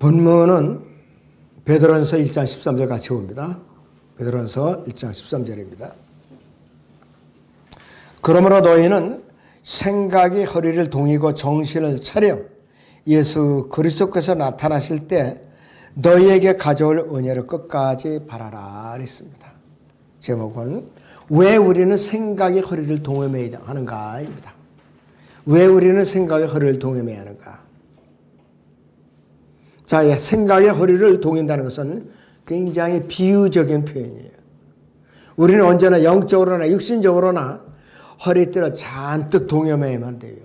본문은 베드로전서 1장 13절 같이 봅니다. 베드로전서 1장 13절입니다. 그러므로 너희는 생각이 허리를 동이고 정신을 차려 예수 그리스도께서 나타나실 때 너희에게 가져올 은혜를 끝까지 바라라 그랬습니다. 제목은 왜 우리는 생각의 허리를 동여매야 하는가입니다. 왜 우리는 생각의 허리를 동여매야 하는가? 자, 생각의 허리를 동인다는 것은 굉장히 비유적인 표현이에요. 우리는 언제나 영적으로나 육신적으로나 허리띠를 잔뜩 동여매야만 돼요.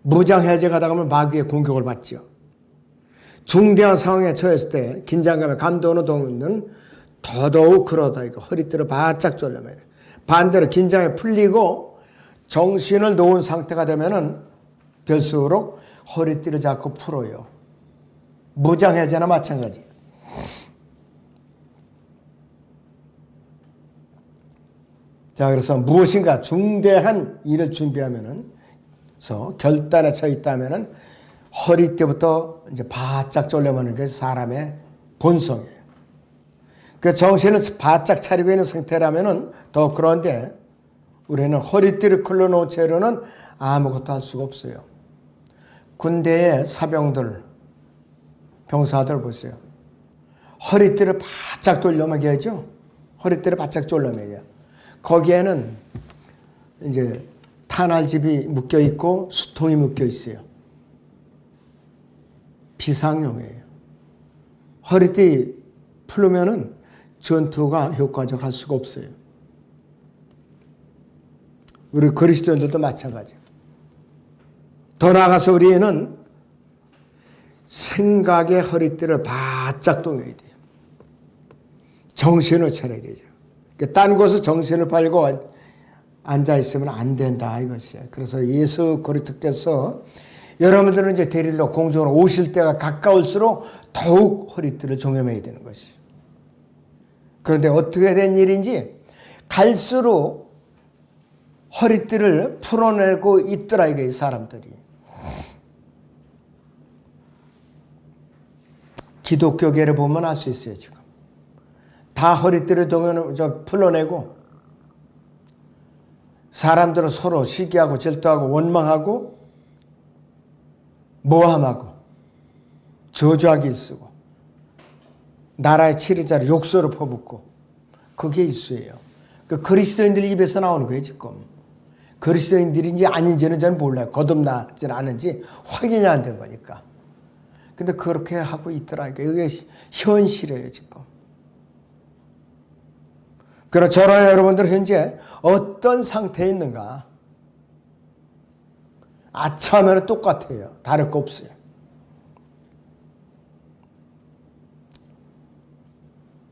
무장해제가다 보면 마귀의 공격을 받죠. 중대한 상황에 처했을 때 긴장감에 감도는 동요는 더더욱 그러다 이거 허리띠를 바짝 졸려매요. 반대로 긴장이 풀리고 정신을 놓은 상태가 되면은 될수록 허리띠를 자꾸 풀어요. 무장해제나 마찬가지예요. 자, 그래서 무엇인가 중대한 일을 준비하면은, 결단에 쳐 있다면은 허리띠부터 이제 바짝 졸려매는 게 사람의 본성이에요. 그 정신을 바짝 차리고 있는 상태라면은 더 그런데 우리는 허리띠를 걸러놓은 채로는 아무것도 할 수가 없어요. 군대의 사병들, 병사들 보세요. 허리띠를 바짝 졸려매게 하죠. 허리띠를 바짝 졸려매요. 거기에는 이제 탄알집이 묶여 있고 수통이 묶여 있어요. 비상용이에요. 허리띠 풀으면은 전투가 효과적으로 할 수가 없어요. 우리 그리스도인들도 마찬가지예요. 더 나아가서 우리는 생각의 허리띠를 바짝 동여야 돼요. 정신을 차려야 되죠. 딴 곳에 정신을 팔고 앉아있으면 안 된다 이것이에요. 그래서 예수 그리스도께서 여러분들은 이제 데리러 공중으로 오실 때가 가까울수록 더욱 허리띠를 종여매야 되는 것이에요. 그런데 어떻게 된 일인지 갈수록 허리띠를 풀어내고 있더라 이게 사람들이. 기독교계를 보면 알 수 있어요. 지금 다 허리띠를 풀어내고 사람들은 서로 시기하고 질투하고 원망하고 모함하고 저주하기 일쓰고 나라의 치리자를 욕설을 퍼붓고 그게 일수예요. 그 그리스도인들 입에서 나오는 거예요. 지금 그리스도인들인지 아닌지는 저는 몰라요. 거듭나지는 않은지 확인이 안 된 거니까. 근데 그렇게 하고 있더라니까. 이게 현실이에요. 지금. 그럼 저랑 여러분들 현재 어떤 상태에 있는가? 아차하면 똑같아요. 다를 거 없어요.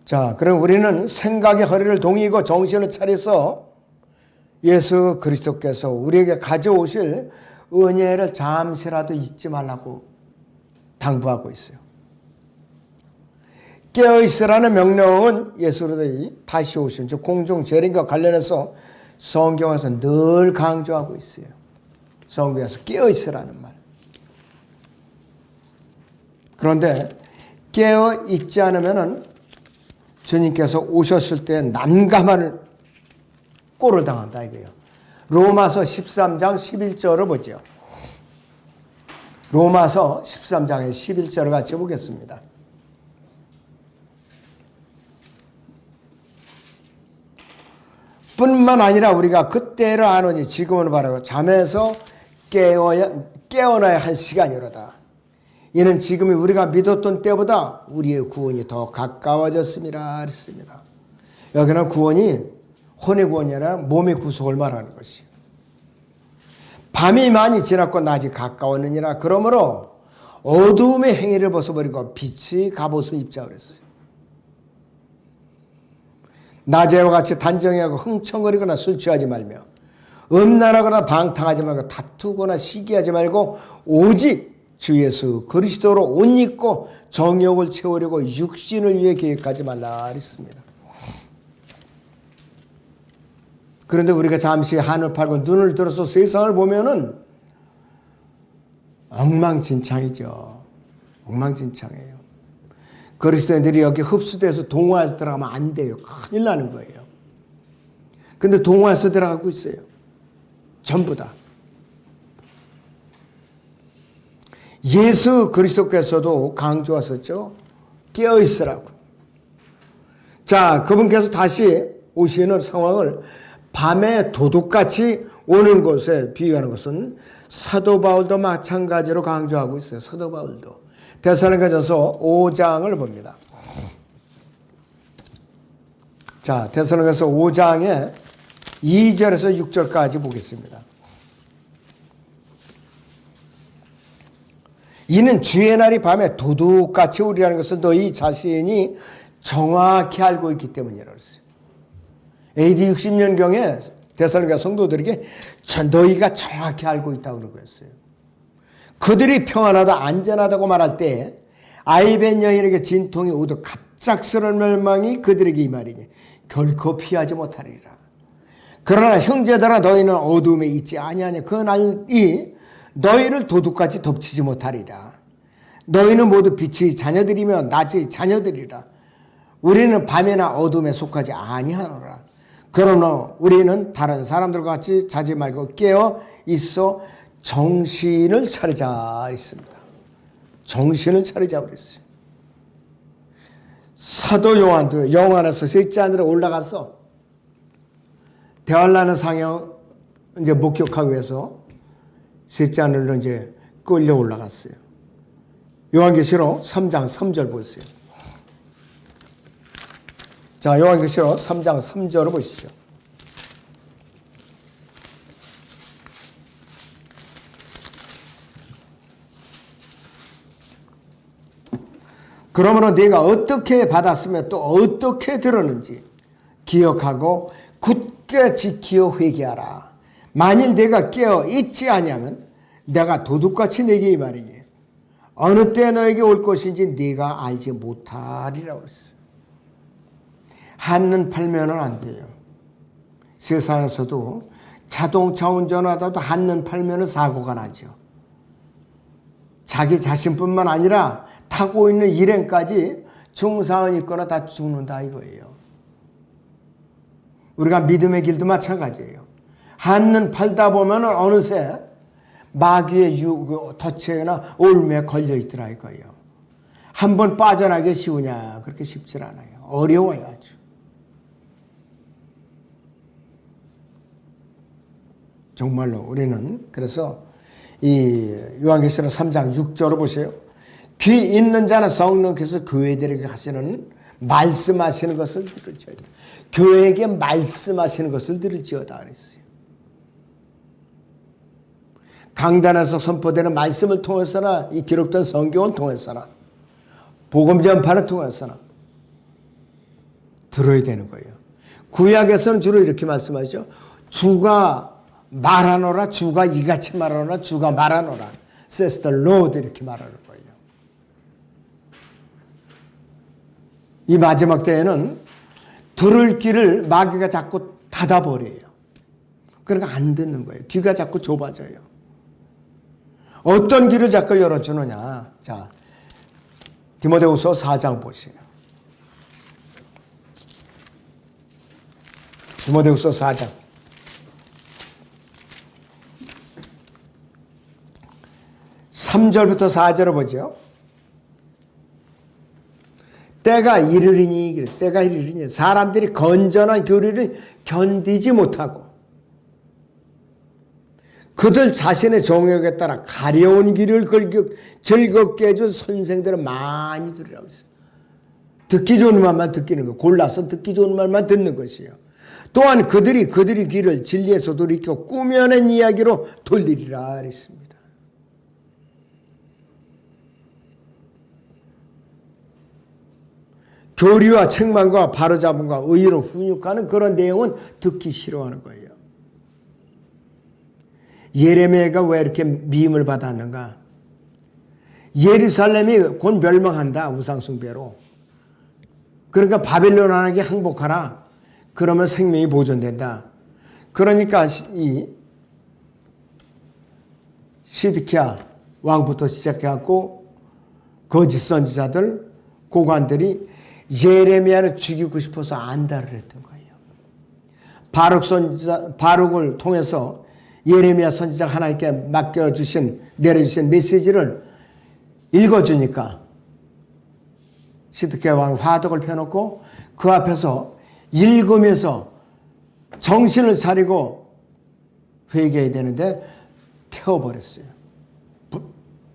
자, 그럼 우리는 생각의 허리를 동이고 정신을 차려서 예수 그리스도께서 우리에게 가져오실 은혜를 잠시라도 잊지 말라고 당부하고 있어요. 깨어있으라는 명령은 예수 그리스도의 다시 오신 즉 공중 재림과 관련해서 성경에서 늘 강조하고 있어요. 성경에서 깨어있으라는 말. 그런데 깨어있지 않으면은 주님께서 오셨을 때 난감한 꼴을 당한다 이거예요. 로마서 13장 11절을 보죠. 로마서 13장의 11절을 같이 보겠습니다. 뿐만 아니라 우리가 그때를 아노니 지금은 바라고 잠에서 깨어나야 할 시간이로다. 이는 지금이 우리가 믿었던 때보다 우리의 구원이 더 가까워졌음이라 했습니다. 여기는 구원이 혼의 구원이 아니라 몸의 구속을 말하는 것이에요. 밤이 많이 지났고 낮이 가까웠느니라. 그러므로 어두움의 행위를 벗어버리고 빛이 갑옷을 입자 그랬어요. 낮에와 같이 단정하고 흥청거리거나 술 취하지 말며 음란하거나 방탕하지 말고 다투거나 시기하지 말고 오직 주 예수 그리스도로 옷 입고 정욕을 채우려고 육신을 위해 계획하지 말라 했습니다. 그런데 우리가 잠시 한을 팔고 눈을 들어서 세상을 보면은 엉망진창이죠. 엉망진창이에요. 그리스도인들이 여기 흡수돼서 동화에서 들어가면 안 돼요. 큰일 나는 거예요. 근데 동화에서 들어가고 있어요. 전부 다. 예수 그리스도께서도 강조하셨죠. 깨어있으라고. 자, 그분께서 다시 오시는 상황을 밤에 도둑같이 오는 것에 비유하는 것은 사도 바울도 마찬가지로 강조하고 있어요. 사도 바울도. 데살로니가전서 5장을 봅니다. 자, 데살로니가서 5장에 2절에서 6절까지 보겠습니다. 이는 주의 날이 밤에 도둑같이 오리라는 것을 너희 자신이 정확히 알고 있기 때문이라고 했어요. AD 60년경에 데살로니가 성도들에게 너희가 정확히 알고 있다고 그러고 했어요. 그들이 평안하다 안전하다고 말할 때 아이벤 여인에게 진통이 오듯 갑작스러운 멸망이 그들에게 임하리니 결코 피하지 못하리라. 그러나 형제들아 너희는 어두움에 있지 아니하냐. 그 날이 너희를 도둑같이 덮치지 못하리라. 너희는 모두 빛의 자녀들이며 낮의 자녀들이라. 우리는 밤이나 어둠에 속하지 아니하노라. 그러나 우리는 다른 사람들과 같이 자지 말고 깨어 있어 정신을 차리자 했습니다. 정신을 차리자 그랬어요. 사도 요한도 영안에서 셋째 하늘에 올라가서 대환란의 상영 이제 목격하기 위해서 셋째 하늘로 이제 끌려 올라갔어요. 요한계시록 3장 3절 보세요. 자, 요한계시록 3장 3절을 보시죠. 그러므로 네가 어떻게 받았으며 또 어떻게 들었는지 기억하고 굳게 지키어 회개하라. 만일 네가 깨어 있지 아니하면 내가 도둑같이 네게 임하리니 어느 때 너에게 올 것인지 네가 알지 못하리라고 했어요. 한눈 팔면은 안 돼요. 세상에서도 자동차 운전하다도 한눈 팔면은 사고가 나죠. 자기 자신뿐만 아니라 타고 있는 일행까지 중상을 입거나 다 죽는다 이거예요. 우리가 믿음의 길도 마찬가지예요. 한눈 팔다 보면 어느새 마귀의 덫에나 올무에 걸려 있더라 이거예요. 한번 빠져나기 쉬우냐? 그렇게 쉽지 않아요. 어려워요 아주. 정말로 우리는 그래서 이 요한계시록 3장 6절을 보세요. 귀 있는 자는 성령께서 교회들에게 하시는 말씀하시는 것을 들을지어다. 교회에게 말씀하시는 것을 들을지어다 그랬어요. 강단에서 선포되는 말씀을 통해서나 이 기록된 성경을 통해서나 복음 전파를 통해서나 들어야 되는 거예요. 구약에서는 주로 이렇게 말씀하죠. 주가 말하노라, 주가 이같이 말하노라, 주가 말하노라. says the Lord 이렇게 말하는 거예요. 이 마지막 때에는 들을 귀를 마귀가 자꾸 닫아버려요. 그러니까 안 듣는 거예요. 귀가 자꾸 좁아져요. 어떤 귀를 자꾸 열어주느냐. 자, 디모데후서 4장 보세요. 디모데후서 4장. 3절부터 4절을 보죠. 때가 이르리니 그래서 때가 이르리니 사람들이 건전한 교리를 견디지 못하고 그들 자신의 정욕에 따라 가려운 길을 즐겁게 해준 선생들은 많이 들으라고 했어요. 듣기 좋은 말만 듣기는 거, 골라서 듣기 좋은 말만 듣는 것이에요. 또한 그들이 길을 진리에서 돌이켜 꾸며낸 이야기로 돌리리라 그랬습니다. 교리와 책망과 바로잡음과 의의로 훈육하는 그런 내용은 듣기 싫어하는 거예요. 예레미야가 왜 이렇게 미움을 받았는가? 예루살렘이 곧 멸망한다. 우상숭배로. 그러니까 바벨론 왕에게 항복하라. 그러면 생명이 보존된다. 그러니까 이 시드키야 왕부터 시작해갖고 거짓 선지자들, 고관들이 예레미야를 죽이고 싶어서 안달을 했던 거예요. 바룩을 통해서 예레미야 선지자 하나님께 내려주신 메시지를 읽어주니까 시드기야 왕 화덕을 펴놓고 그 앞에서 읽으면서 정신을 차리고 회개해야 되는데 태워버렸어요.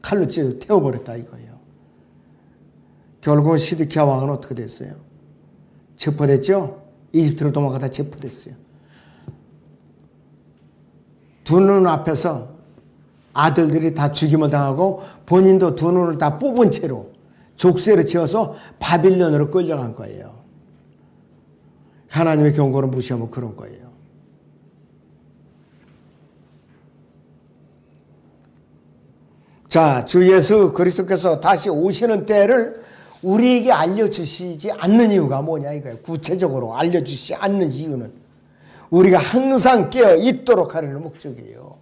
칼로 찔러 태워버렸다 이거예요. 결국 시드기야 왕은 어떻게 됐어요? 체포됐죠? 이집트로 도망가다 체포됐어요. 두 눈 앞에서 아들들이 다 죽임을 당하고 본인도 두 눈을 다 뽑은 채로 족쇄를 지어서 바빌론으로 끌려간 거예요. 하나님의 경고를 무시하면 그런 거예요. 자, 주 예수 그리스도께서 다시 오시는 때를 우리에게 알려주시지 않는 이유가 뭐냐 이거예요. 구체적으로 알려주시지 않는 이유는 우리가 항상 깨어 있도록 하려는 목적이에요.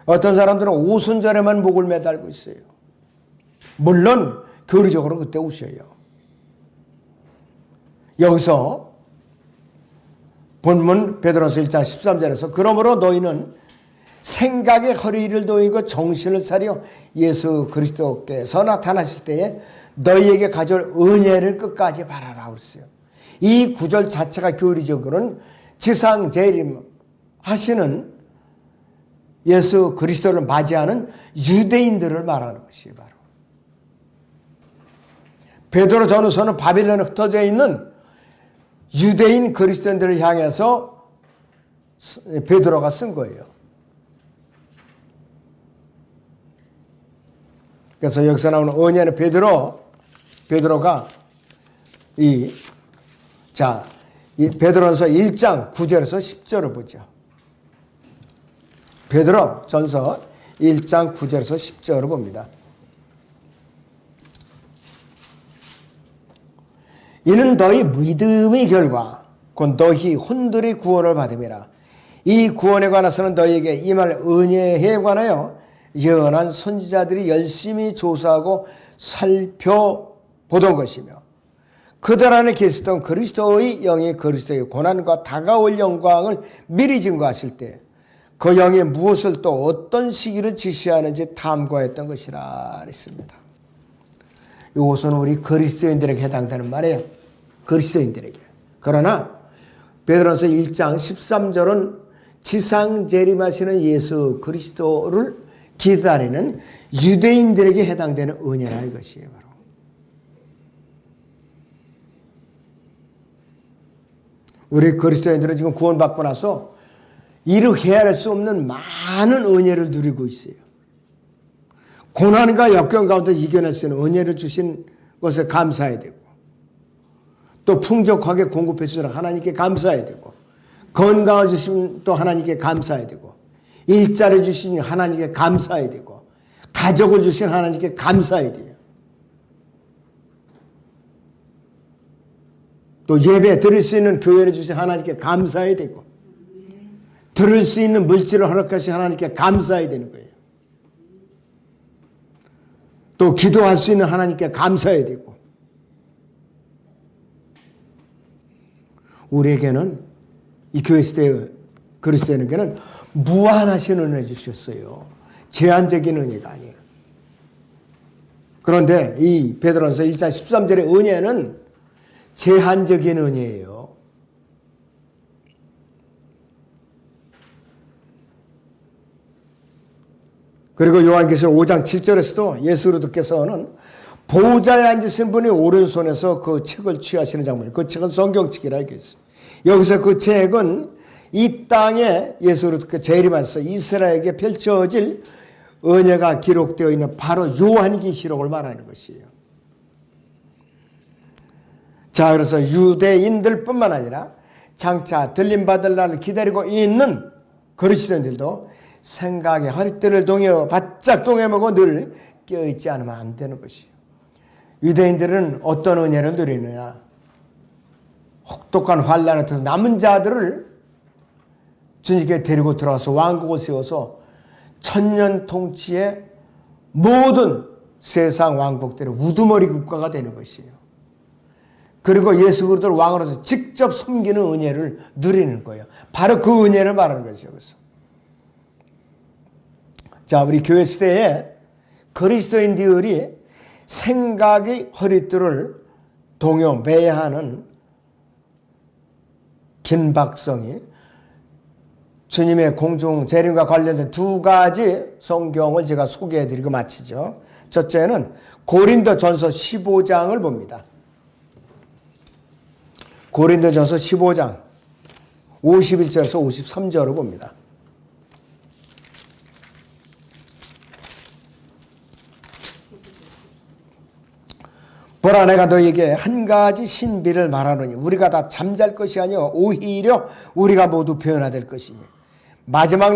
어떤 사람들은 오순절에만 목을 매달고 있어요. 물론 교리적으로 그때 오셔요. 여기서 본문 베드로서 1장 13절에서 그러므로 너희는 생각의 허리를 놓이고 정신을 차려 예수 그리스도께서 나타나실 때에 너희에게 가져올 은혜를 끝까지 바라라 그랬어요. 이 구절 자체가 교리적으로는 지상 재림하시는 예수 그리스도를 맞이하는 유대인들을 말하는 것이에요. 바로 베드로 전후서는 바빌론에 흩어져 있는 유대인 그리스도인들을 향해서 베드로가 쓴 거예요. 그래서 여기서 나오는 은혜는 베드로가 이 베드로전서 1장 9절에서 10절을 보죠. 베드로전서 1장 9절에서 10절을 봅니다. 이는 너희 믿음의 결과 곧 너희 혼들의 구원을 받음이라. 이 구원에 관해서는 너희에게 임할 은혜에 관하여 예언한 선지자들이 열심히 조사하고 살펴보던 것이며 그들 안에 계시던 그리스도의 영이 그리스도의 고난과 다가올 영광을 미리 증거하실 때 그 영이 무엇을 또 어떤 시기를 지시하는지 탐구했던 것이라 했습니다. 이것은 우리 그리스도인들에게 해당되는 말이에요. 그리스도인들에게. 그러나 베드로전서 1장 13절은 지상 재림하시는 예수 그리스도를 기다리는 유대인들에게 해당되는 은혜라 이것이에요. 바로. 우리 그리스도인들은 지금 구원받고 나서 이루 헤아릴 수 없는 많은 은혜를 누리고 있어요. 고난과 역경 가운데 이겨낼 수 있는 은혜를 주신 것에 감사해야 되고 또 풍족하게 공급해 주시는 하나님께 감사해야 되고 건강을 주신 또 하나님께 감사해야 되고 일자리 주신 하나님께 감사해야 되고 가족을 주신 하나님께 감사해야 돼요. 또 예배 드릴 수 있는 교회를 주신 하나님께 감사해야 되고 들을 수 있는 물질을 허락하신 하나님께 감사해야 되는 거예요. 또 기도할 수 있는 하나님께 감사해야 되고 우리에게는 이 교회 시대의 그리스도인에게는 무한하신 은혜를 주셨어요. 제한적인 은혜가 아니에요. 그런데 이 베드로전서 1장 13절의 은혜는 제한적인 은혜예요. 그리고 요한계시록 5장 7절에서도 예수 그리스도께서는 보좌에 앉으신 분이 오른손에서 그 책을 취하시는 장면이에요. 그 책은 성경책이라 이겠어요. 여기서 그 책은 이 땅에 예수 그리스도께 재림하셔서 이스라엘에게 펼쳐질 은혜가 기록되어 있는 바로 요한계시록을 말하는 것이에요. 자, 그래서 유대인들뿐만 아니라 장차 들림받을 날을 기다리고 있는 그리스도인들도 생각의 허리띠를 동여 바짝 동여매고 늘 깨어있지 않으면 안 되는 것이에요. 유대인들은 어떤 은혜를 누리느냐? 혹독한 환난을 통해서 남은 자들을 주님께 데리고 들어와서 왕국을 세워서 천년 통치의 모든 세상 왕국들의 우두머리 국가가 되는 것이에요. 그리고 예수 그리스도를 왕으로서 직접 섬기는 은혜를 누리는 거예요. 바로 그 은혜를 말하는 것이죠. 그래서 자, 우리 교회 시대에 그리스도인들이 생각의 허리띠를 동요매하는 김박성이 주님의 공중 재림과 관련된 두 가지 성경을 제가 소개해드리고 마치죠. 첫째는 고린도전서 15장을 봅니다. 고린도전서 15장 51절에서 53절을 봅니다. 보라, 내가 너에게 한 가지 신비를 말하노니 우리가 다 잠잘 것이 아니요 오히려 우리가 모두 변화될 것이니 마지막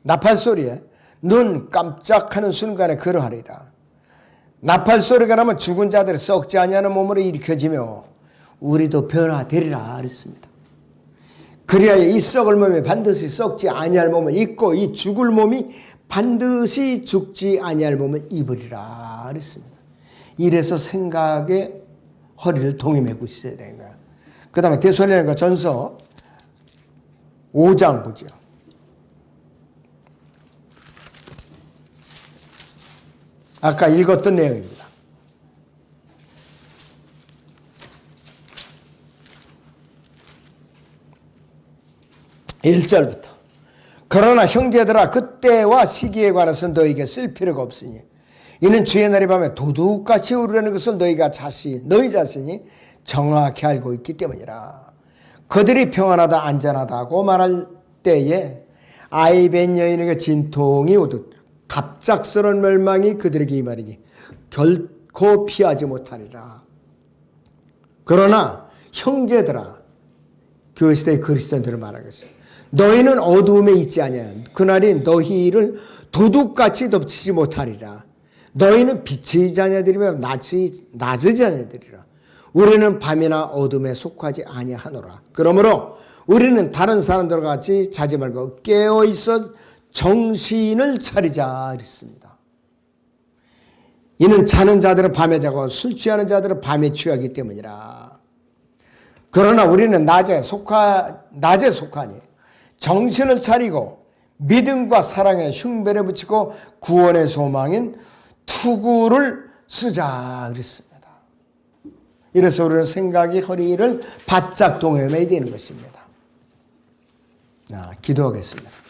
나팔 소리에 눈 깜짝하는 순간에 그러하리라. 나팔 소리가 나면 죽은 자들이 썩지 아니하는 몸으로 일으켜지며 우리도 변화되리라 그랬습니다. 그리하여 이 썩을 몸이 반드시 썩지 아니할 몸을 입고 이 죽을 몸이 반드시 죽지 아니할 몸을 입으리라 그랬습니다. 이래서 생각의 허리를 동여매고 있어야 되는 거야. 그 다음에 데살로니가 전서 5장 보죠. 아까 읽었던 내용입니다. 1절부터 그러나 형제들아 그때와 시기에 관해서 너희에게 쓸 필요가 없으니 이는 주의 날이 밤에 도둑같이 오르려는 것을 너희 자신이 정확히 알고 있기 때문이라. 그들이 평안하다 안전하다고 말할 때에 아이벤 여인에게 진통이 오듯 갑작스러운 멸망이 그들에게 임하리니 결코 피하지 못하리라. 그러나 형제들아, 교회 시대의 그리스도인들을 말하는 것입니다. 너희는 어두움에 있지 아니하여 그날이 너희를 도둑같이 덮치지 못하리라. 너희는 빛의 자녀들이며 낮의 자녀들이라. 우리는 밤이나 어둠에 속하지 아니하노라. 그러므로 우리는 다른 사람들과 같이 자지 말고 깨어있어 정신을 차리자 그랬습니다. 이는 자는 자들은 밤에 자고 술 취하는 자들은 밤에 취하기 때문이라. 그러나 우리는 낮에 속하니 정신을 차리고 믿음과 사랑에 흉배를 붙이고 구원의 소망인 투구를 쓰자 그랬습니다. 이래서 우리는 생각이 허리를 바짝 동여매야 되는 것입니다. 기도하겠습니다.